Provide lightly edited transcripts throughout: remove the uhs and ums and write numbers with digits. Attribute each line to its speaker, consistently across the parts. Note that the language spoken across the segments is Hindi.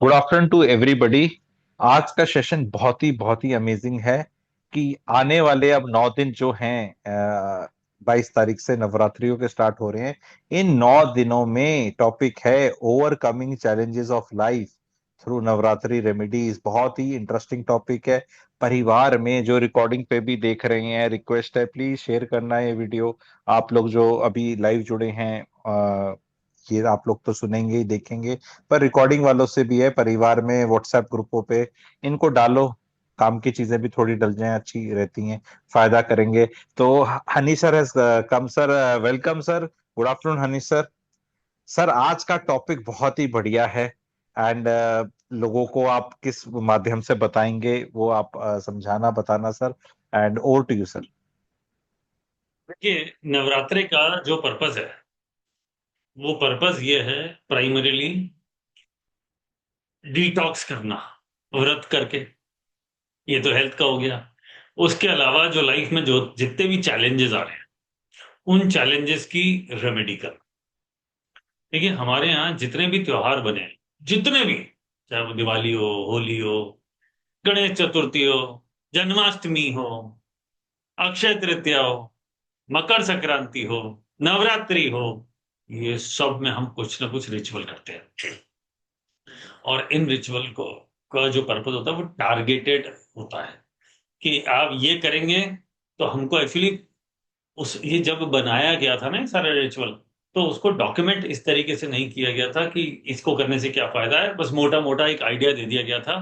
Speaker 1: Good afternoon to everybody. आज का सेशन बहुत ही अमेजिंग है कि आने वाले अब 9 दिन जो हैं, 22 तारीख से नवरात्रियों के स्टार्ट हो रहे हैं। इन 9 दिनों में टॉपिक है overcoming challenges of life through Navratri remedies. बहुत ही इंटरेस्टिंग टॉपिक है। परिवार में जो रिकॉर्डिंग पे भी देख रहे हैं, रिक्वेस्ट है प्लीज शेयर करना ये वीडियो। आप लोग जो अभी लाइव जुड़े हैं, ये आप लोग तो सुनेंगे ही देखेंगे, पर रिकॉर्डिंग वालों से भी है, परिवार में व्हाट्सएप ग्रुपों पे इनको डालो। काम की चीजें भी थोड़ी डल जाएं, अच्छी रहती हैं, फायदा करेंगे। तो Honey sir has come sir. Welcome sir. Good afternoon Honey sir. Sir आज का टॉपिक बहुत ही बढ़िया है। एंड लोगों को आप किस माध्यम से बताएंगे वो आप समझाना बताना sir. And over to you sir.
Speaker 2: देखिए, नवरात्रे का जो पर्पस है वो पर्पस ये है प्राइमरीली डिटॉक्स करना, व्रत करके। ये तो हेल्थ का हो गया। उसके अलावा जो लाइफ में जो जितने भी चैलेंजेस आ रहे हैं उन चैलेंजेस की रेमेडी करना। देखिए, हमारे यहाँ जितने भी त्योहार बने हैं, जितने भी, चाहे वो दिवाली हो, होली हो, गणेश चतुर्थी हो, जन्माष्टमी हो, अक्षय तृतीया हो, मकर संक्रांति हो, नवरात्रि हो, ये सब में हम कुछ ना कुछ रिचुअल करते हैं। और इन रिचुअल को का जो पर्पस होता है वो टारगेटेड होता है कि आप ये करेंगे तो हमको एक्चुअली उस ये जब बनाया गया था ना ये सारा रिचुअल, तो उसको डॉक्यूमेंट इस तरीके से नहीं किया गया था कि इसको करने से क्या फायदा है, बस मोटा मोटा एक आइडिया दे दिया गया था।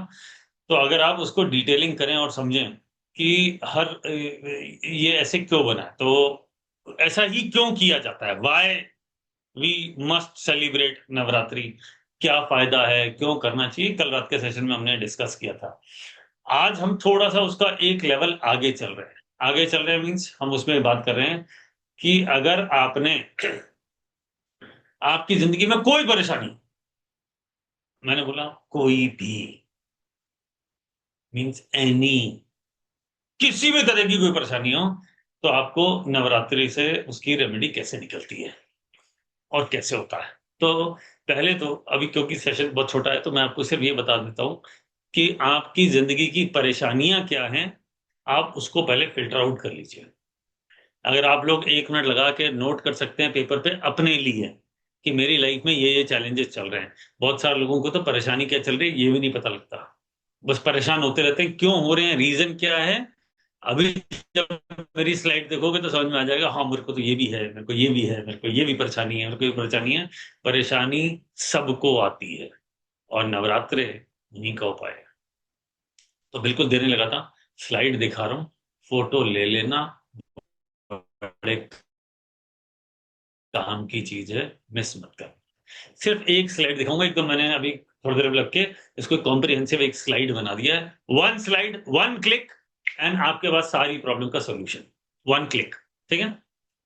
Speaker 2: तो अगर आप उसको डिटेलिंग करें और समझें कि ये ऐसे क्यों बना है, तो ऐसा ही क्यों किया जाता है, why we must celebrate Navratri, क्या फायदा है, क्यों करना चाहिए, कल रात के सेशन में हमने डिस्कस किया था। आज हम थोड़ा सा उसका एक लेवल आगे चल रहे हैं। आगे चल रहे हैं मीन्स हम उसमें बात कर रहे हैं कि अगर आपने आपकी जिंदगी में कोई परेशानी, मैंने बोला कोई भी, मीन्स एनी, किसी भी तरह की कोई परेशानी हो, तो आपको नवरात्रि से उसकी रेमेडी कैसे निकलती है और कैसे होता है। तो पहले तो अभी क्योंकि सेशन बहुत छोटा है तो मैं आपको सिर्फ ये बता देता हूं कि आपकी जिंदगी की परेशानियां क्या हैं, आप उसको पहले फिल्टर आउट कर लीजिए। अगर आप लोग 1 मिनट लगा के नोट कर सकते हैं पेपर पे अपने लिए कि मेरी लाइफ में ये चैलेंजेस चल रहे हैं। बहुत सारे लोगों को तो परेशानी क्या चल रही है ये भी नहीं पता लगता, बस परेशान होते रहते हैं, क्यों हो रहे हैं, रीजन क्या है। अभी जब मेरी स्लाइड देखोगे तो समझ में आ जाएगा, हाँ मेरे को तो ये भी है, मेरे को ये भी है, मेरे को ये भी परेशानी है, मेरे को ये परेशानी है। परेशानी सबको आती है और नवरात्रे इन्हीं का उपाय है। तो बिल्कुल देने लगा था, स्लाइड दिखा रहा हूँ, फोटो ले लेना, बड़े काम की चीज है, मिस मत कर। सिर्फ एक स्लाइड दिखाऊंगा, एकदम मैंने अभी थोड़ी देर में लग के इसको कॉम्प्रिहेंसिव एक स्लाइड बना दिया है। One slide, one click, and आपके पास सारी प्रॉब्लम का सॉल्यूशन, वन क्लिक। ठीक है,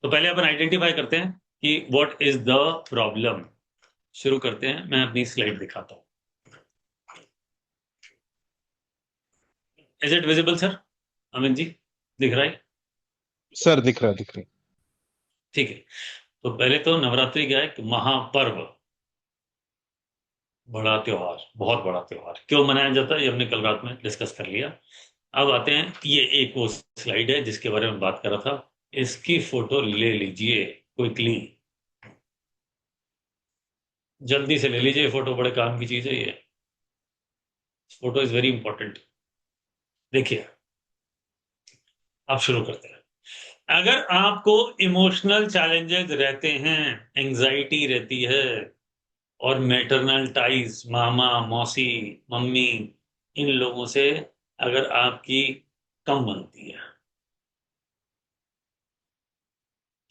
Speaker 2: तो पहले अपन आइडेंटिफाई करते हैं कि व्हाट इज द प्रॉब्लम। शुरू करते हैं, मैं अपनी स्लाइड दिखाता हूँ। Is it visible sir, Amit ji, दिख रहा है?
Speaker 1: सर दिख रहा है, दिख रहा है।
Speaker 2: ठीक है। तो पहले तो नवरात्रि क्या है कि महापर्व, बड़ा त्योहार, बहुत बड़ा त्योहार, क्यों मनाया जाता है ये हमने कल रात में डिस्कस कर लिया। अब आते हैं, ये एक वो स्लाइड है जिसके बारे में बात कर रहा था, इसकी फोटो ले लीजिए क्विकली, जल्दी से ले लीजिए फोटो, बड़े काम की चीज है ये। Photo is very important. देखिए, अब शुरू करते हैं। अगर आपको इमोशनल चैलेंजेस रहते हैं, एंजाइटी रहती है, और मैटरनल टाइज, मामा मौसी मम्मी, इन लोगों से अगर आपकी कम बनती है,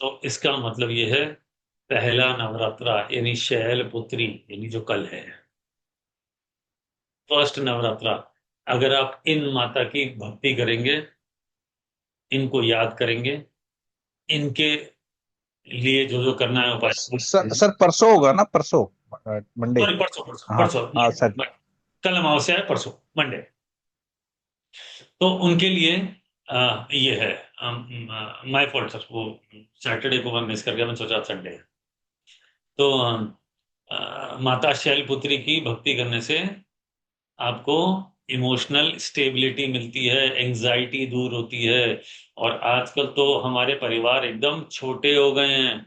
Speaker 2: तो इसका मतलब ये है, पहला नवरात्रा यानी शैल पुत्री, यानी जो कल है, फर्स्ट नवरात्रा, अगर आप इन माता की भक्ति करेंगे, इनको याद करेंगे, इनके लिए जो जो करना है उपाय,
Speaker 1: सर सर परसों होगा ना, परसों मंडे।
Speaker 2: सॉरी परसों परसों
Speaker 1: हाँ
Speaker 2: परसों
Speaker 1: हाँ सर।
Speaker 2: कल अमावस्या है, परसों मंडे। तो उनके लिए ये है, माय फॉल्ट सर, वो सैटरडे को मैं मिस कर गया, मैं सोचा संडे है। तो माता शैलपुत्री की भक्ति करने से आपको इमोशनल स्टेबिलिटी मिलती है, एंजाइटी दूर होती है। और आजकल तो हमारे परिवार एकदम छोटे हो गए हैं,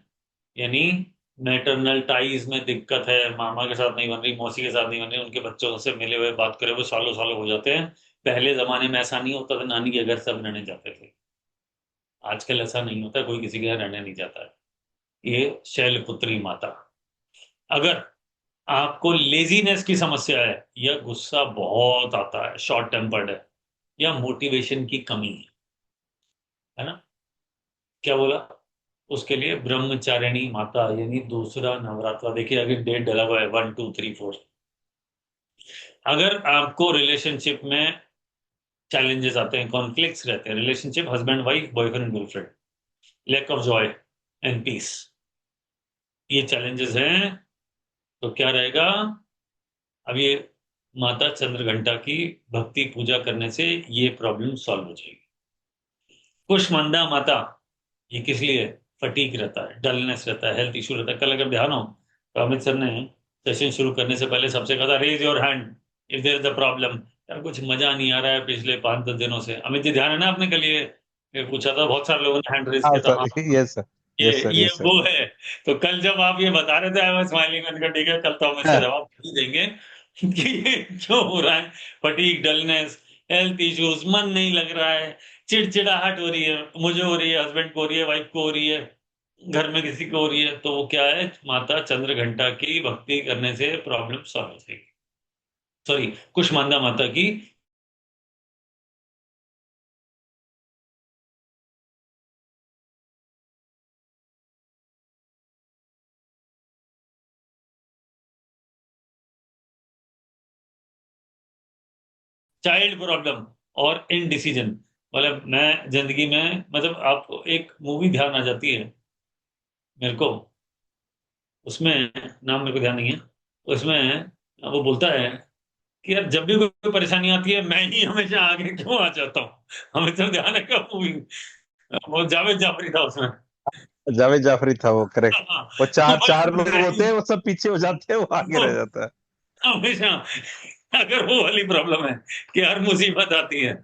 Speaker 2: यानी मैटरनल टाइज में दिक्कत है, मामा के साथ नहीं बन रही, मौसी के साथ नहीं बन रही, उनके बच्चों से मिले हुए बात करे हुए सालों सालों हो जाते हैं। पहले जमाने में ऐसा नहीं होता था, नानी के घर सब रहने जाते थे। आजकल ऐसा नहीं होता, कोई किसी के घर रहने नहीं जाता है। ये शैलपुत्री माता। अगर आपको लेजीनेस की समस्या है, या गुस्सा बहुत आता है, शॉर्ट टेम्पर्ड है, या मोटिवेशन की कमी है ना, क्या बोला, उसके लिए ब्रह्मचारिणी माता यानी दूसरा नवरात्रा। देखिए आगे डेट डला हुआ है, 1 2 3 4। अगर आपको रिलेशनशिप में चैलेंजेस आते हैं, कॉन्फ्लिक्ट्स रहते हैं, relationship husband wife, boyfriend girlfriend, lack of joy and peace, ये चैलेंजेस हैं, तो क्या रहेगा। अब ये माता चंद्रघंटा की भक्ति पूजा करने से ये प्रॉब्लम सॉल्व हो जाएगी। कुष्मांडा माता, ये किस लिए? फटीक रहता है, डलनेस रहता है, हेल्थ इशू रहता है। कल अगर ध्यान हो तो अमित सर ने सेशन शुरू करने से पहले सबसे कहा था, raise your hand if there is a problem. यार कुछ मजा नहीं आ रहा है पिछले 5 10 दिनों से। अमित जी ध्यान है ना आपने कल ये पूछा था, बहुत सारे लोगों ने हैंड रेज
Speaker 1: हाँ
Speaker 2: किया था।
Speaker 1: सर,
Speaker 2: हाँ हाँ,
Speaker 1: यस सर,
Speaker 2: ये
Speaker 1: यस सर,
Speaker 2: ये
Speaker 1: यस सर।
Speaker 2: वो है। तो कल जब आप ये बता रहे थे, आई वाज स्माइलिंग, मैंने कहा ठीक है, कल तो हम इसका
Speaker 1: हाँ,
Speaker 2: जवाब नहीं देंगे कि ये क्यों हो रहा है। फटीग, डलनेस, हेल्थ इश्यूज, मन नहीं लग रहा है, चिड़चिड़ाहट हो रही है, मुझे हो रही है, हस्बैंड को हो रही है, वाइफ को हो रही है, घर में किसी को हो रही है, तो वो क्या है, माता चंद्रघंटा की भक्ति करने से प्रॉब्लम सॉल्व हो जाएगी। सॉरी, कुष्मांडा माता की। चाइल्ड प्रॉब्लम और इनडिसीजन, मतलब मैं जिंदगी में, मतलब आपको एक मूवी ध्यान आ जाती है मेरे को, उसमें नाम मेरे को ध्यान नहीं है, उसमें वो बोलता है कि यार जब भी कोई परेशानी आती है मैं ही हमेशा आगे क्यों आ जाता हूँ। हमें तो ध्यान है क्या मूवी, वो जावेद जाफरी था उसमें।
Speaker 1: जावेद जाफरी था वो, करेक्ट।
Speaker 2: हाँ,
Speaker 1: वो चार
Speaker 2: बस
Speaker 1: चार लोग
Speaker 2: मैं
Speaker 1: होते
Speaker 2: ही,
Speaker 1: हैं, वो सब पीछे हो जाते हैं, वो आगे
Speaker 2: वो
Speaker 1: रह जाता है।
Speaker 2: हमेशा, अगर वो वाली प्रॉब्लम है कि हर मुसीबत आती है,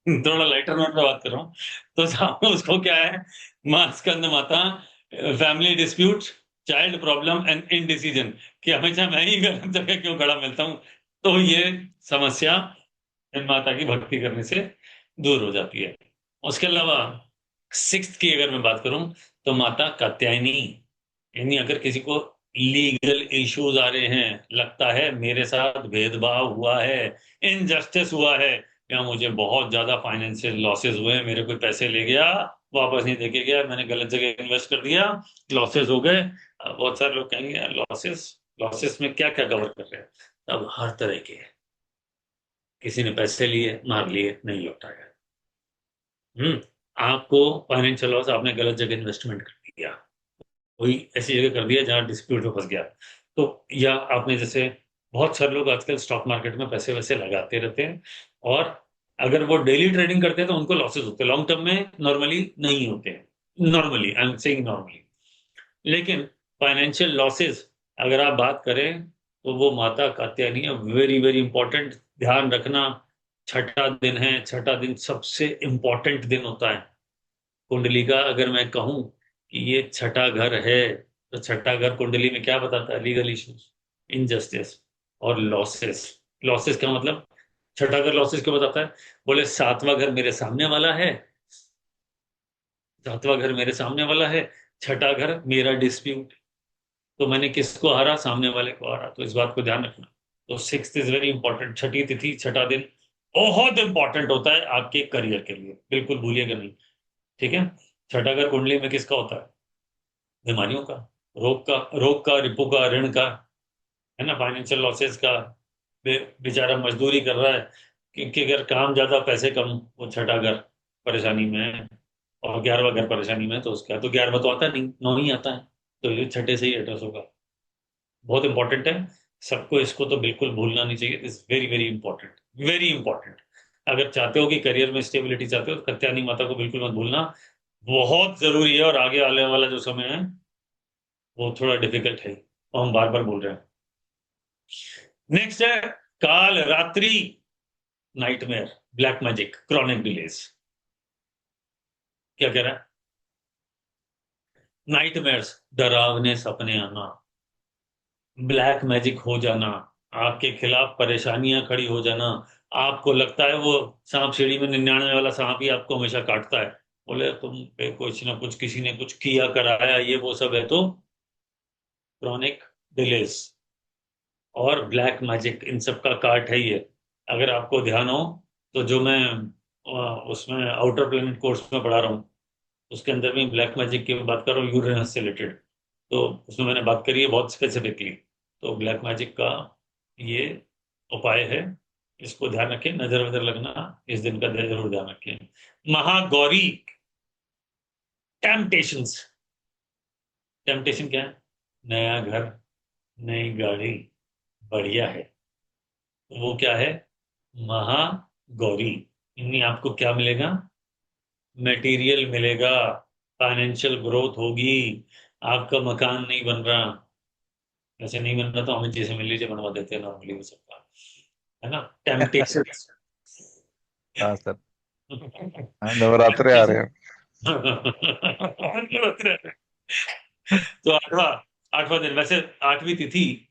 Speaker 2: थोड़ा लाइटर नोट पे बात कर रहा हूँ, तो सामने उसको क्या है, माँ स्कंद माता, family dispute, child problem and indecision, कि हमेशा मैं ही गलत जगह क्यों खड़ा मिलता हूँ, तो ये समस्या इन माता की भक्ति करने से दूर हो जाती है। उसके अलावा सिक्स्थ की अगर मैं बात करूं, तो माता कात्यायनी, यानी अगर किसी को लीगल इश्यूज आ रहे हैं, लगता है मेरे साथ भेदभाव हुआ है, इनजस्टिस हुआ है, या मुझे बहुत ज्यादा फाइनेंशियल लॉसेस हुए हैं, मेरे कोई पैसे ले गया, वापस नहीं देके गया, मैंने गलत जगह इन्वेस्ट कर दिया, लॉसेस हो गए। अब बहुत सारे लोग कहेंगे लॉसेस, लॉसेस में क्या क्या कवर कर रहे हैं। अब हर तरह के, किसी ने पैसे लिए, मार लिए, नहीं लौटाया। हम्म, आपको फाइनेंशियल लॉस, आपने गलत जगह इन्वेस्टमेंट कर दिया, कोई ऐसी जगह कर दिया जहां डिस्प्यूट में फंस गया, तो, या आपने जैसे, बहुत सारे लोग आजकल स्टॉक मार्केट में पैसे वैसे लगाते रहते हैं, और अगर वो डेली ट्रेडिंग करते हैं तो उनको लॉसेस होते हैं, लॉन्ग टर्म में नॉर्मली नहीं होते हैं, normally, I am saying normally. लेकिन फाइनेंशियल लॉसेस अगर आप बात करें, तो वो माता कात्यायनी है, वेरी वेरी इंपॉर्टेंट, ध्यान रखना। छठा दिन है, छठा दिन सबसे इंपॉर्टेंट दिन होता है कुंडली का। अगर मैं कहूं कि ये छठा घर है, तो छठा घर कुंडली में क्या बताता है? लीगल इश्यूज, इनजस्टिस और लॉसेस। लॉसेस का मतलब, छठा घर लॉसेस क्यों बताता है? बोले सातवां घर मेरे सामने वाला है, सातवां घर मेरे सामने वाला है, छठा घर मेरा डिस्प्यूट, तो मैंने किसको हारा? सामने वाले को हारा, तो इस बात को ध्यान रखना। तो सिक्स इज वेरी इंपॉर्टेंट, छठी तिथि, छठा दिन बहुत इंपॉर्टेंट होता है आपके करियर के लिए, बिल्कुल भूलिएगा नहीं। ठीक है। छठा घर कुंडली में किसका होता है? बीमारियों का, रोग का, रिपु का, ऋण का, है ना, फाइनेंशियल लॉसेस का। बेचारा मजदूरी कर रहा है, क्योंकि अगर काम ज्यादा पैसे कम, वो छठा घर परेशानी में है, और 11वां घर परेशानी में है, तो उसका तो 11वां तो आता नहीं, 9 ही आता है, तो ये छठे से ही एड्रेस होगा। बहुत इंपॉर्टेंट है, सबको इसको तो बिल्कुल भूलना नहीं चाहिए, it's very very important, very important. अगर चाहते हो कि करियर में स्टेबिलिटी चाहते हो, तो कत्यानी माता को बिल्कुल मत भूलना, बहुत जरूरी है। और आगे आने वाला जो समय है वो थोड़ा डिफिकल्ट है, वो हम बार बार बोल रहे हैं। नेक्स्ट है काल रात्रि, nightmare, black magic, chronic delays. क्या कह रहा है? नाइटमेयर्स, डरावने सपने आना, ब्लैक मैजिक हो जाना, आपके खिलाफ परेशानियां खड़ी हो जाना, आपको लगता है वो सांप सीढ़ी में 99 वाला सांप ही आपको हमेशा काटता है, बोले तुम पे कुछ ना कुछ किसी ने कुछ किया कराया, ये वो सब है, तो क्रॉनिक डिलेस और ब्लैक मैजिक, इन सब का काट है ये। अगर आपको ध्यान हो तो जो मैं उसमें आउटर प्लेनेट कोर्स में पढ़ा रहा हूँ, उसके अंदर भी ब्लैक मैजिक की बात कर रहा हूँ, यूरेनस से रिलेटेड। तो उसमें मैंने बात करी है बहुत स्पेसिफिकली। तो ब्लैक मैजिक का ये उपाय है, इसको ध्यान रखें, नजर वजर लगना, इस दिन का जरूर ध्यान रखें। महागौरी, टेम्पटेशंस। टेम्पटेशन क्या है? नया घर, नई गाड़ी, बढ़िया है। वो क्या है? महागौरी। इनमें आपको क्या मिलेगा? मटेरियल मिलेगा, फाइनेंशियल ग्रोथ होगी, आपका मकान नहीं बन रहा, ऐसे नहीं बन रहा तो हमें जैसे मिल लीजिए बनवा देते हैं नॉर्मली वो सबका, है ना? टेम्पटेशन।
Speaker 1: हाँ सर। हाँ, नवरात्रे आ रहे हैं।
Speaker 2: तो आठवां, आठवां दिन वैसे, आठवीं तिथि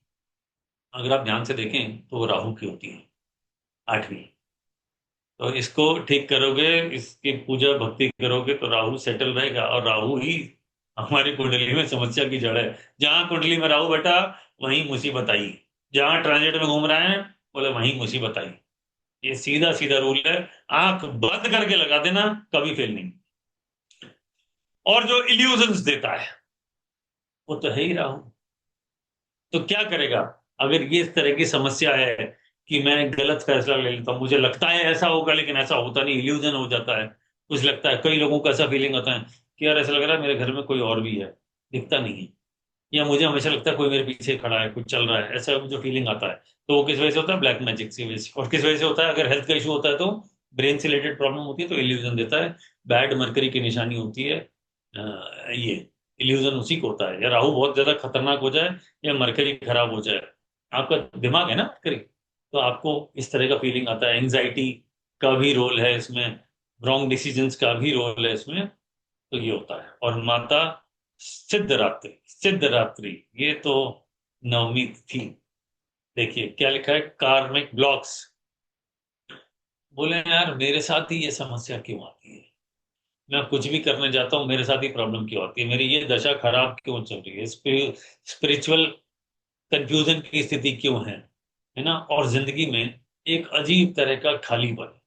Speaker 2: अगर आप ध्यान से देखें तो वो राहु की होती है, आठवीं। तो इसको ठीक करोगे, इसकी पूजा भक्ति करोगे तो राहु सेटल रहेगा, और राहु ही हमारी कुंडली में समस्या की जड़ है। जहां कुंडली में राहु बैठा, वहीं मुसीबत आई। जहां ट्रांजिट में घूम रहे हैं, बोले वहीं मुसीबत आई। ये सीधा सीधा रूल है, आंख बंद करके लगा देना, कभी फेल नहीं। और जो इल्यूजन्स देता है वो तो है ही राहु। तो क्या करेगा? अगर ये इस तरह की समस्या है कि मैं गलत फैसला ले लेता हूं, मुझे लगता है ऐसा होगा लेकिन ऐसा होता नहीं, इल्यूजन हो जाता है, कुछ लगता है, कई लोगों को ऐसा फीलिंग होता है कि यार ऐसा लग रहा है मेरे घर में कोई और भी है, दिखता नहीं है, या मुझे हमेशा लगता है कोई मेरे पीछे खड़ा है, कुछ चल रहा है, ऐसा जो फीलिंग आता है, तो वो किस वजह से होता है? ब्लैक मैजिक की वजह से। और किस वजह से होता है? अगर हेल्थ का इशू होता है तो ब्रेन से रिलेटेड प्रॉब्लम होती है तो इल्यूजन देता है। बैड मरकरी की निशानी होती है ये इल्यूजन उसी को होता है, या राहु बहुत ज्यादा खतरनाक हो जाए, या मरकरी खराब हो जाए, आपका दिमाग है ना मरकरी, तो आपको इस तरह का फीलिंग आता है। एंजाइटी का भी रोल है इसमें, रॉन्ग डिसीजंस का भी रोल है इसमें, तो ये होता है। और माता सिद्धरात्रि, सिद्धरात्रि ये तो नवमी थी। देखिए क्या लिखा है, कार्मिक ब्लॉक्स। बोले यार मेरे साथ ही ये समस्या क्यों आती है, मैं कुछ भी करने जाता हूँ मेरे साथ ही प्रॉब्लम क्यों आती है, मेरी ये दशा खराब क्यों चल रही है, स्पिरिचुअल कंफ्यूजन की स्थिति क्यों है ना? और जिंदगी में एक अजीब तरह का खालीपन।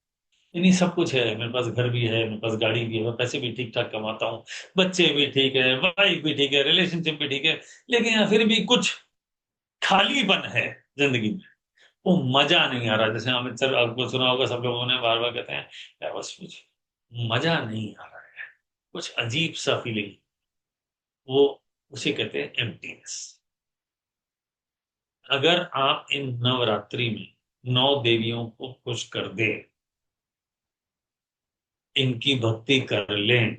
Speaker 2: नहीं, सब कुछ है, मेरे पास घर भी है, मेरे पास गाड़ी भी है, मैं पैसे भी ठीक ठाक कमाता हूँ, बच्चे भी ठीक है, वाइफ भी ठीक है, रिलेशनशिप भी ठीक है, लेकिन यहाँ फिर भी कुछ खालीपन है जिंदगी में। वो मजा नहीं आ रहा। जैसे अमित सर, आपको सुना होगा, सब लोगों ने बार बार कहते हैं यार बस कुछ मजा नहीं आ रहा है, कुछ अजीब सा फीलिंग, वो उसे कहते हैं एम्प्टीनेस। अगर आप इन नवरात्रि में 9 देवियों को खुश कर दे, इनकी भक्ति कर लें,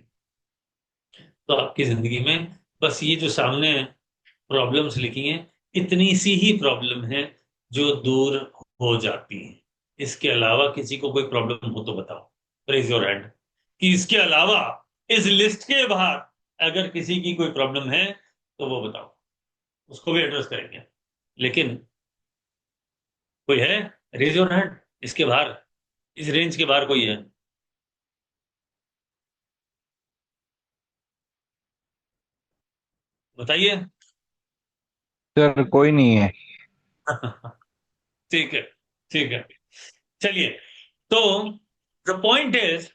Speaker 2: तो आपकी जिंदगी में बस ये जो सामने प्रॉब्लम्स लिखी हैं, इतनी सी ही प्रॉब्लम है जो दूर हो जाती है। इसके अलावा किसी को कोई प्रॉब्लम हो तो बताओ, रेज योर हैंड, कि इसके अलावा, इस लिस्ट के बाहर अगर किसी की कोई प्रॉब्लम है तो वो बताओ, उसको भी एड्रेस करेंगे। लेकिन कोई है? Raise your hand. इसके बाहर, इस रेंज के बाहर कोई है? बताइए।
Speaker 1: सर कोई नहीं है।
Speaker 2: ठीक है, ठीक है, चलिए। तो द पॉइंट इज,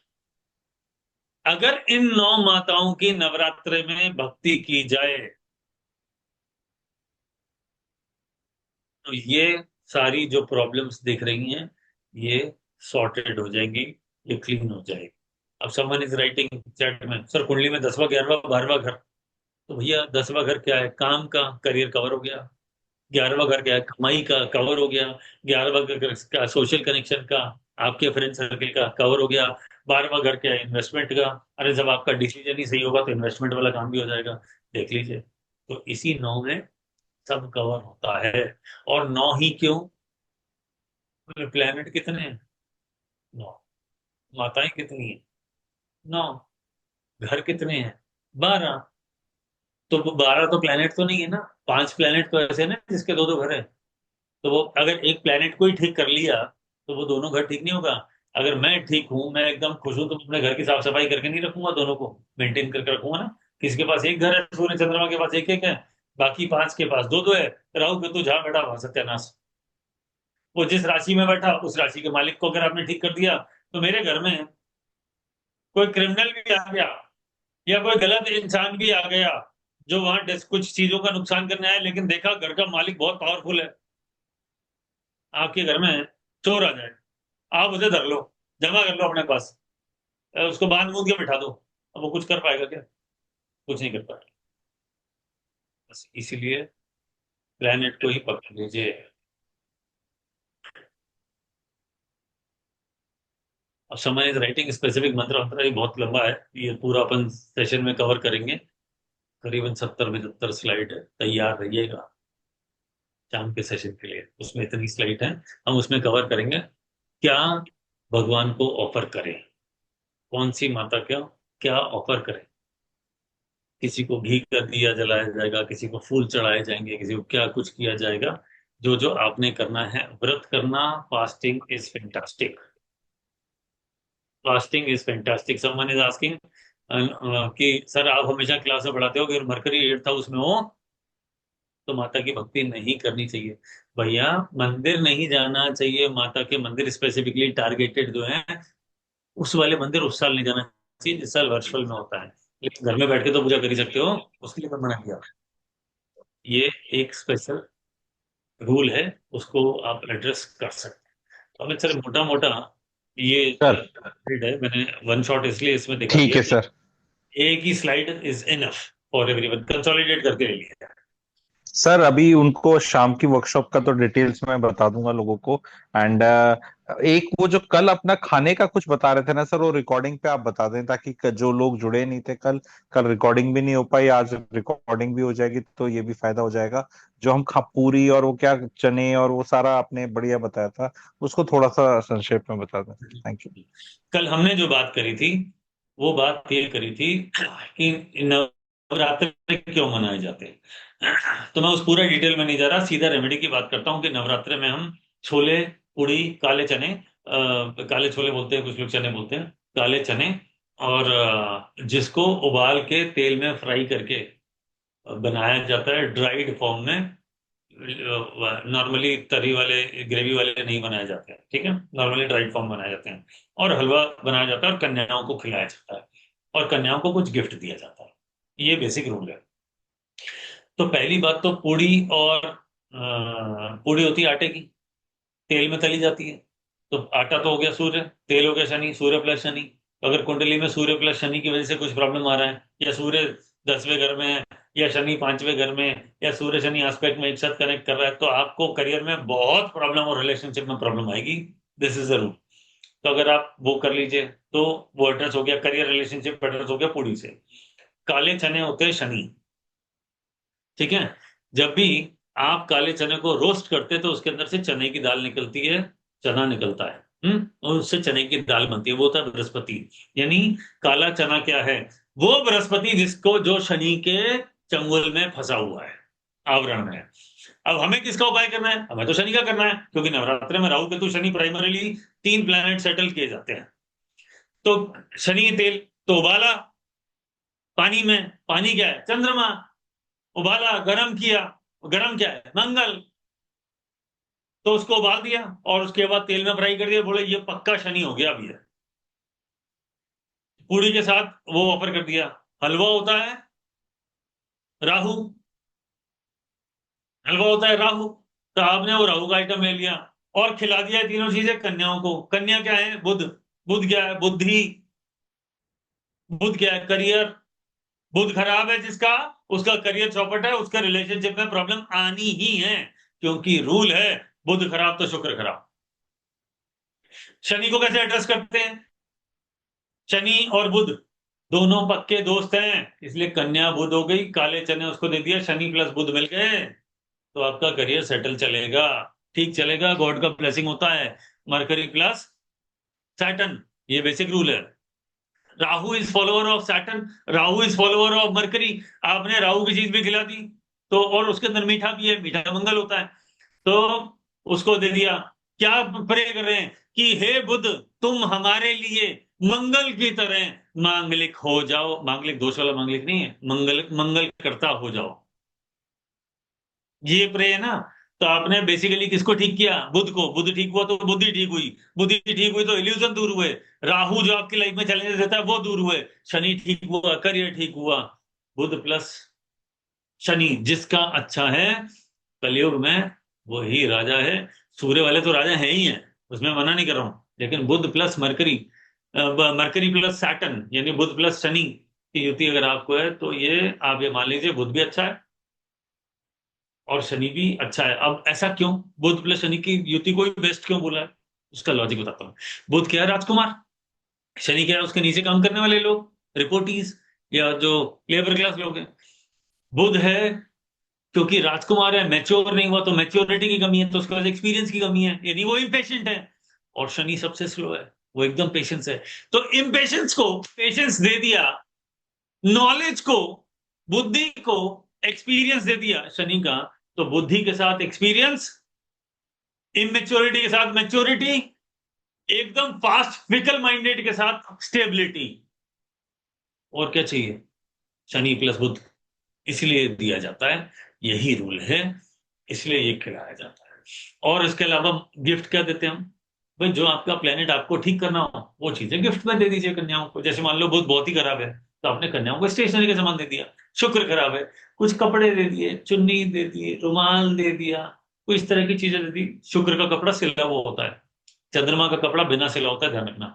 Speaker 2: अगर इन 9 माताओं की नवरात्र में भक्ति की जाए तो ये सारी जो प्रॉब्लम्स दिख रही हैं, ये सॉर्टेड हो जाएंगी, ये क्लीन हो जाएगी। अब समवन इज राइटिंग चैट में, सर कुंडली में 10वां 11वां 12वां घर, तो भैया 10वां घर क्या है? काम का, करियर कवर हो गया। 11वां घर क्या है? कमाई का, कवर हो गया। 11वां घर का सोशल कनेक्शन का, आपके फ्रेंड सर्कल का, कवर हो गया। 12वां घर क्या है? इन्वेस्टमेंट का। अरे जब आपका डिसीजन ही सही होगा तो इन्वेस्टमेंट वाला काम भी हो जाएगा। देख लीजिए। तो इसी 9 में सब कवर होता है। और 9 ही क्यों? प्लेनेट कितने हैं? 9। माताएं कितनी है? 9। घर कितने हैं? 12। तो 12 तो प्लेनेट तो नहीं है ना। 5 प्लेनेट तो ऐसे हैं ना जिसके दो दो घर है। तो वो अगर एक प्लेनेट को ही ठीक कर लिया तो वो दोनों घर ठीक नहीं होगा। अगर मैं ठीक हूं, मैं एकदम खुश हूं, तो मैं अपने घर की साफ सफाई करके नहीं रखूंगा, दोनों को मेंटेन करके रखूंगा ना। किसी के पास एक घर है, सूर्य चंद्रमा के पास एक एक है, बाकी 5 के पास दो दो है। राहु केतु जहां बैठा वहां सत्यानाश। वो जिस राशि में बैठा उस राशि के मालिक को अगर आपने ठीक कर दिया, तो मेरे घर में कोई क्रिमिनल भी आ गया या कोई गलत इंसान भी आ गया जो वहां कुछ चीजों का नुकसान करने आया, लेकिन देखा घर का मालिक बहुत पावरफुल है, आपके घर में चोर आ जाए, आप उसे धर लो, जमा कर लो अपने पास, उसको बांध बूंद के बिठा दो। अब वो कुछ कर पाएगा क्या? कुछ नहीं कर पाएगा। बस इसीलिए प्लेनेट को ही पकड़ लीजिए। अब समय इज राइटिंग स्पेसिफिक मंत्र मंत्र ये बहुत लंबा है, ये पूरा अपन सेशन में कवर करेंगे। करीबन 70-75 स्लाइड है, तैयार रहिएगा शाम के सेशन के लिए, उसमें इतनी स्लाइड है, हम उसमें कवर करेंगे। क्या भगवान को ऑफर करें, कौन सी माता क्या क्या ऑफर करें। किसी को घी का दिया जलाया जाएगा, किसी को फूल चढ़ाए जाएंगे, किसी को क्या कुछ किया जाएगा। जो जो आपने करना है, व्रत करना, fasting is fantastic. Fasting is fantastic. Someone is asking कि सर आप हमेशा क्लास में पढ़ाते हो कि मरकरी 8th हाउस में हो तो माता की भक्ति नहीं करनी चाहिए। भैया, मंदिर नहीं जाना चाहिए, माता के मंदिर स्पेसिफिकली टारगेटेड जो है, उस वाले मंदिर उस साल नहीं जाना चाहिए जिस साल वर्चुअल में होता है। लेकिन घर में बैठ के तो पूजा कर ही सकते हो, उसके लिए मैं मना किया। ये एक स्पेशल रूल है, उसको आप एड्रेस कर सकते हैं। तो हमें सर मोटा मोटा ये
Speaker 1: सर
Speaker 2: slide है, मैंने वन शॉट इसलिए इसमें दिखा
Speaker 1: ठीक
Speaker 2: दिया
Speaker 1: है
Speaker 2: कि
Speaker 1: सर।
Speaker 2: एक ही slide is enough for everyone, consolidate करके ले लिया।
Speaker 1: सर अभी उनको शाम की वर्कशॉप का तो डिटेल्स में बता दूंगा लोगों को। एंड एक वो जो कल अपना खाने का कुछ बता रहे थे ना सर, वो रिकॉर्डिंग पे आप बता दें ताकि जो लोग जुड़े नहीं थे कल, कल रिकॉर्डिंग भी नहीं हो पाई, आज रिकॉर्डिंग भी हो जाएगी तो ये भी फायदा हो जाएगा। जो हम खा पूरी और वो क्या चने और वो सारा आपने बढ़िया बताया था, उसको थोड़ा सा संक्षेप में बता दें। Thank you.
Speaker 2: कल हमने जो बात करी थी, वो बात ये करी थी कि नवरात्र क्यों मनाए जाते हैं। तो मैं उस पूरा डिटेल में नहीं जा रहा, सीधा रेमेडी की बात करता हूँ कि नवरात्र में हम छोले, पूड़ी, काले चने, काले छोले बोलते हैं, कुछ लोग चने बोलते हैं, काले चने, और जिसको उबाल के तेल में फ्राई करके बनाया जाता है ड्राइड फॉर्म में। नॉर्मली तरी वाले, ग्रेवी वाले नहीं बनाए जाते हैं, ठीक है, नॉर्मली ड्राइड फॉर्म बनाए जाते हैं। और हलवा बनाया जाता है और कन्याओं को खिलाया जाता है, और कन्याओं को कुछ गिफ्ट दिया जाता है। ये बेसिक रूल है। तो पहली बात तो पूड़ी, और पूड़ी होती है आटे की, तेल में तली जाती है। तो आटा तो हो गया सूर्य, तेल हो गया शनि, सूर्य प्लस शनि। तो अगर कुंडली में सूर्य प्लस शनि की वजह से कुछ प्रॉब्लम आ रहा है, या सूर्य 10वें घर में है, या शनि 5वें घर में, या सूर्य शनि एस्पेक्ट में एक साथ कनेक्ट कर रहा है, तो आपको करियर में बहुत प्रॉब्लम और रिलेशनशिप में प्रॉब्लम आएगी। This is the rule. तो अगर आप वो कर लीजिए तो वो एड्रेस हो गया, करियर रिलेशनशिप एड्रेस हो गया पूरी से। काले चने होते हैं शनि, ठीक है। जब भी आप काले चने को रोस्ट करते हैं तो उसके अंदर से चने की दाल निकलती है, चना निकलता है, और उससे चने की दाल बनती है, वो होता है बृहस्पति। यानी काला चना क्या है? वो बृहस्पति जिसको जो शनि के चंगुल में फंसा हुआ है, आवरण में। अब हमें किसका उपाय करना है? हमें तो शनि का करना है, क्योंकि नवरात्र में Rahu Ketu Shani primarily 3 planet settle किए जाते हैं। तो शनि तेल तो उबाला पानी में, पानी क्या है? चंद्रमा। उबाला, गर्म किया, गर्म क्या है? मंगल। तो उसको उबाल दिया और उसके बाद तेल में फ्राई कर दिया, बोले ये पक्का शनि हो गया अभी है। पूरी के साथ वो ऑफर कर दिया। हलवा होता है राहु, हलवा होता है राहु, तो आपने वो राहु का आइटम ले लिया और खिला दिया तीनों चीजें कन्याओं को। कन्या क्या है? बुध। बुध क्या है? बुद्धि। बुध क्या है? करियर। बुध खराब है जिसका, उसका करियर चौपट है, उसका रिलेशनशिप में प्रॉब्लम आनी ही है, क्योंकि रूल है बुध खराब तो शुक्र खराब। शनि को कैसे एड्रेस करते हैं? शनि और बुध दोनों पक्के दोस्त हैं, इसलिए कन्या बुध हो गई, काले चने उसको दे दिया, शनि प्लस बुध मिल गए, तो आपका करियर सेटल चलेगा। ठीक चलेगा, गॉड का ब्लेसिंग होता है। मरकरी प्लस सैटर्न, ये बेसिक रूल है। Rahu is follower of Saturn, Rahu is follower of mercury. आपने राहु की चीज भी खिला दी तो, और उसके अंदर मीठा भी है, मीठा मंगल होता है, तो उसको दे दिया। क्या प्रे कर रहे हैं कि हे बुध, तुम हमारे लिए मंगल की तरह मांगलिक हो जाओ। मांगलिक दोष वाला मांगलिक नहीं है, मंगल मंगल करता हो जाओ, ये प्रे है ना। तो आपने बेसिकली किसको ठीक किया? बुध को। बुध ठीक हुआ तो बुद्धि ठीक हुई, बुद्धि ठीक हुई तो इल्यूजन दूर हुए, राहु जो आपकी लाइफ में चैलेंजेस देता है वो दूर हुए, शनि ठीक हुआ, करियर ठीक हुआ। बुध प्लस शनि जिसका अच्छा है कलयुग में वही राजा है। सूर्य वाले तो राजा है ही है, उसमें मना नहीं कर रहा हूं, लेकिन Budh plus mercury, mercury plus saturn यानी बुध प्लस शनि की युति अगर आपको है तो ये आप ये मान लीजिए बुध भी अच्छा है और शनि भी अच्छा है। अब ऐसा क्यों बुध प्लस शनि की युति को ही बेस्ट क्यों बोला है, उसका लॉजिक बताता हूँ। बुध क्या है? राजकुमार। शनि क्या है? उसके नीचे काम करने वाले लोग, रिपोर्टीज या जो लेबर क्लास लोग हैं। बुध है क्योंकि राजकुमार है, मैच्योर नहीं हुआ तो मैच्योरिटी की कमी है, तो उसके पास एक्सपीरियंस की कमी है, यानी वो इम्पेशेंट है। और शनि सबसे स्लो है, वो एकदम पेशेंस है। तो इम्पेशेंस को पेशेंस दे दिया, नॉलेज को, बुद्धि को एक्सपीरियंस दे दिया शनि का। तो बुद्धि के साथ एक्सपीरियंस, इमेच्योरिटी के साथ मैच्योरिटी, एकदम फास्ट फिकल माइंडेड के साथ स्टेबिलिटी। और क्या चाहिए? शनि प्लस बुध इसलिए दिया जाता है, यही रूल है, इसलिए ये खिलाया जाता है। और इसके अलावा गिफ्ट क्या देते हैं हम? भाई जो आपका प्लेनेट आपको ठीक करना हो वो चीजें गिफ्ट में दे दीजिए कन्याओं को। जैसे मान लो बुध बहुत ही खराब है तो आपने कन्याओं को स्टेशनरी का सामान दे दिया। शुक्र खराब है, कुछ कपड़े दे दिए, चुन्नी दे दिए, रुमाल दे दिया, कुछ इस तरह की चीजें दे दी। शुक्र का कपड़ा सिला हुआ होता है, चंद्रमा का कपड़ा बिना सिला होता है, ध्यान रखना।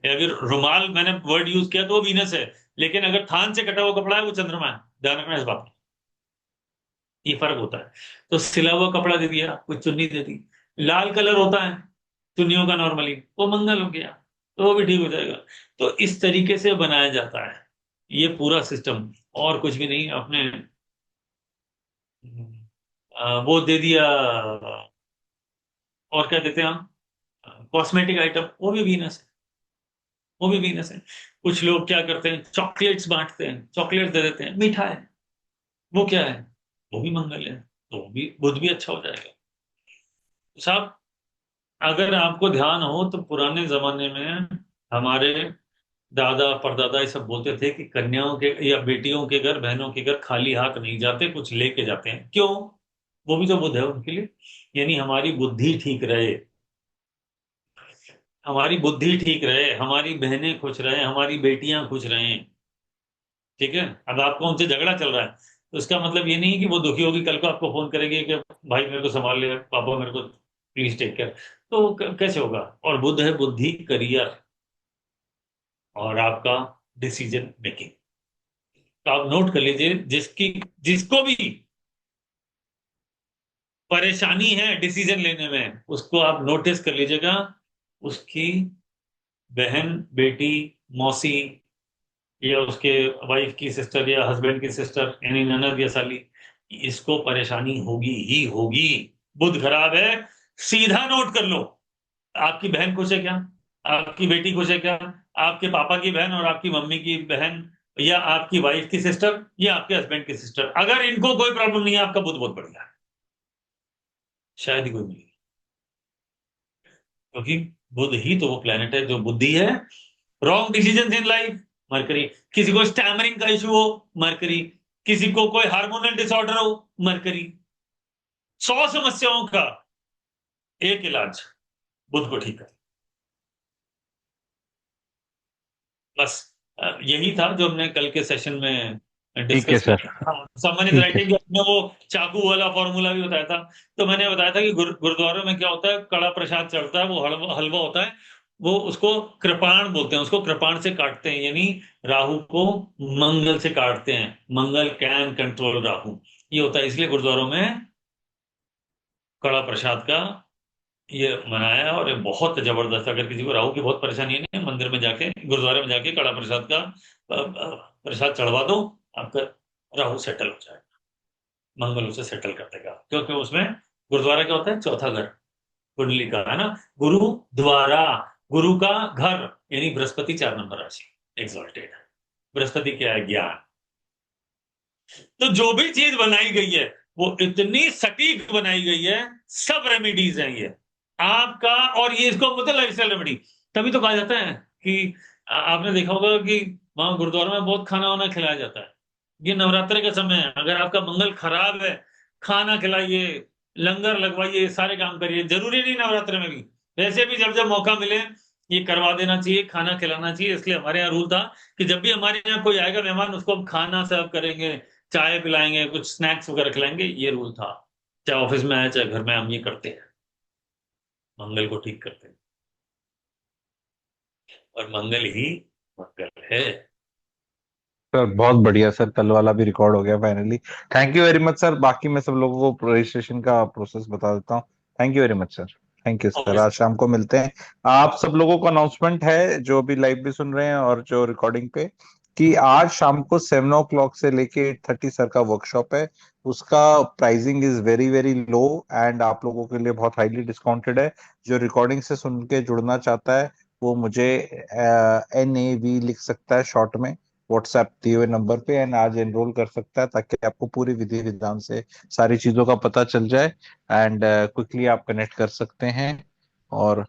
Speaker 2: अगर रुमाल मैंने वर्ड यूज किया तो वो वीनस है, लेकिन अगर थान से कटा हुआ कपड़ा है वो चंद्रमा है, ध्यान रखना इस बात का, ये फर्क होता है। तो सिला हुआ कपड़ा दे दिया, कुछ चुन्नी दे दी। लाल कलर होता है चुन्नियों का नॉर्मली, वो मंगल हो गया, तो वो भी ठीक हो जाएगा। तो इस तरीके से बनाया जाता है ये पूरा सिस्टम, और कुछ भी नहीं। आपने वो दे दिया, और क्या देते हैं हम? कॉस्मेटिक आइटम, वो भी वीनस है, वो भी वीनस है। कुछ लोग क्या करते हैं, चॉकलेट्स बांटते हैं, चॉकलेट दे देते हैं, मीठा है, वो क्या है? वो भी मंगल है, तो वो भी बुध भी अच्छा हो जाएगा। साहब अगर आपको ध्यान हो तो पुराने जमाने में हमारे दादा परदादा ये सब बोलते थे कि कन्याओं के या बेटियों के घर, बहनों के घर खाली हाथ नहीं जाते, कुछ लेके जाते हैं। क्यों? वो भी तो बुध है उनके लिए, यानी हमारी बुद्धि ठीक रहे, हमारी बुद्धि ठीक रहे, हमारी बहनें खुश रहे, हमारी बेटियां खुश रहें। ठीक है, अब आपको उनसे झगड़ा चल रहा है तो इसका मतलब ये नहीं कि वो दुखी होगी, कल को आपको फोन करेगी कि भाई मेरे को संभाल ले, पापा मेरे को प्लीज टेक केयर। तो कैसे होगा? और बुद्ध है बुद्धि, करियर और आपका डिसीजन मेकिंग। तो आप नोट कर लीजिए, जिसकी जिसको भी परेशानी है डिसीजन लेने में उसको आप नोटिस कर लीजिएगा, उसकी बहन, बेटी, मौसी या उसके वाइफ की सिस्टर या हस्बैंड की सिस्टर यानी ननद या साली, इसको परेशानी होगी ही होगी। बुध खराब है, सीधा नोट कर लो। आपकी बहन खुश है क्या? आपकी बेटी खुश है क्या? आपके पापा की बहन और आपकी मम्मी की बहन, या आपकी वाइफ की सिस्टर या आपके हस्बैंड की सिस्टर, अगर इनको कोई प्रॉब्लम नहीं है आपका बुध बहुत बढ़िया है, शायद ही कोई मिलेगी। क्योंकि बुध ही तो वो प्लेनेट है जो बुद्धि है। Wrong decision in life, mercury. किसी को स्टैमरिंग का इशू हो, मरकरी। किसी को कोई हार्मोनल डिसऑर्डर हो, मरकरी। 100 समस्याओं का एक इलाज, बुध को ठीक कर। बस यही था जो हमने कल के सेशन में
Speaker 1: ठीक है
Speaker 2: डिस्कस
Speaker 1: सर।
Speaker 2: किया। हाँ, समवन इज
Speaker 1: ठीक है।
Speaker 2: राइटिंग, आपने वो चाकू वाला फॉर्मूला भी बताया था। तो मैंने बताया था कि गुरुद्वारों में क्या होता है, कड़ा प्रसाद चढ़ता है, वो हलवा हलवा होता है, वो उसको कृपाण बोलते हैं, उसको कृपाण से काटते हैं, यानी राहु को मंगल से काटते हैं। मंगल कैन कंट्रोल राहु, ये होता है। इसलिए गुरुद्वारों में कड़ा प्रसाद का ये मनाया है, और ये बहुत जबरदस्त। अगर किसी को राहु की बहुत परेशानी है ना, मंदिर में जाके, गुरुद्वारे में जाके कड़ा प्रसाद का प्रसाद चढ़वा दो, आपका राहु सेटल हो जाएगा, मंगल उसे सेटल कर देगा। क्योंकि उसमें गुरुद्वारा क्या होता है, चौथा घर, कुंडली का, है ना। गुरु द्वारा, गुरु का घर यानी बृहस्पति 4 नंबर राशि, एक्सॉल्टेड। बृहस्पति क्या है? ज्ञान। तो जो भी चीज बनाई गई है वो इतनी सटीक बनाई गई है, सब रेमेडीज हैं ये आपका। और ये इसको बोलते हैं लाइफस्टाइल रेमेडी। तभी तो कहा जाता है कि आपने देखा होगा कि वहां गुरुद्वारा में बहुत खाना वाना खिलाया जाता है। ये नवरात्रि का समय है, अगर आपका मंगल खराब है, खाना खिलाइए, लंगर लगवाइए, सारे काम करिए। जरूरी नहीं नवरात्रि में भी, वैसे भी जब जब मौका मिले ये करवा देना चाहिए, खाना खिलाना चाहिए। इसलिए हमारे यहाँ रूल था कि जब भी हमारे यहाँ कोई आएगा मेहमान, उसको हम खाना सर्व करेंगे, चाय पिलाएंगे, कुछ स्नैक्स वगैरह खिलाएंगे। ये रूल था, चाहे ऑफिस में आए चाहे घर में, हम ये करते हैं, मंगल को ठीक करते हैं। और मंगल ही मंगल है।
Speaker 1: सर बहुत बढ़िया सर, कल वाला भी रिकॉर्ड हो गया finally. Thank you very much sir. बाकी मैं सब लोगों को रजिस्ट्रेशन का प्रोसेस बता देता हूँ। Thank you very much sir. Thank you sir,
Speaker 2: okay
Speaker 1: आज
Speaker 2: सर।
Speaker 1: शाम को मिलते हैं। आप सब लोगों को अनाउंसमेंट है, जो भी लाइव भी सुन रहे हैं और जो रिकॉर्डिंग पे, कि आज शाम को 7 o'clock से लेके 8:30 सर का वर्कशॉप है। उसका pricing is very very low and आप लोगों के लिए बहुत हाईली डिस्काउंटेड है। जो रिकॉर्डिंग से सुन के जुड़ना चाहता है वो मुझे NAV लिख सकता है शॉर्ट में व्हाट्सएप दिए हुए नंबर पे, एंड आज एनरोल कर सकता है, ताकि आपको पूरी विधि विधान से सारी चीजों का पता चल जाए एंड क्विकली आप कनेक्ट कर सकते हैं। और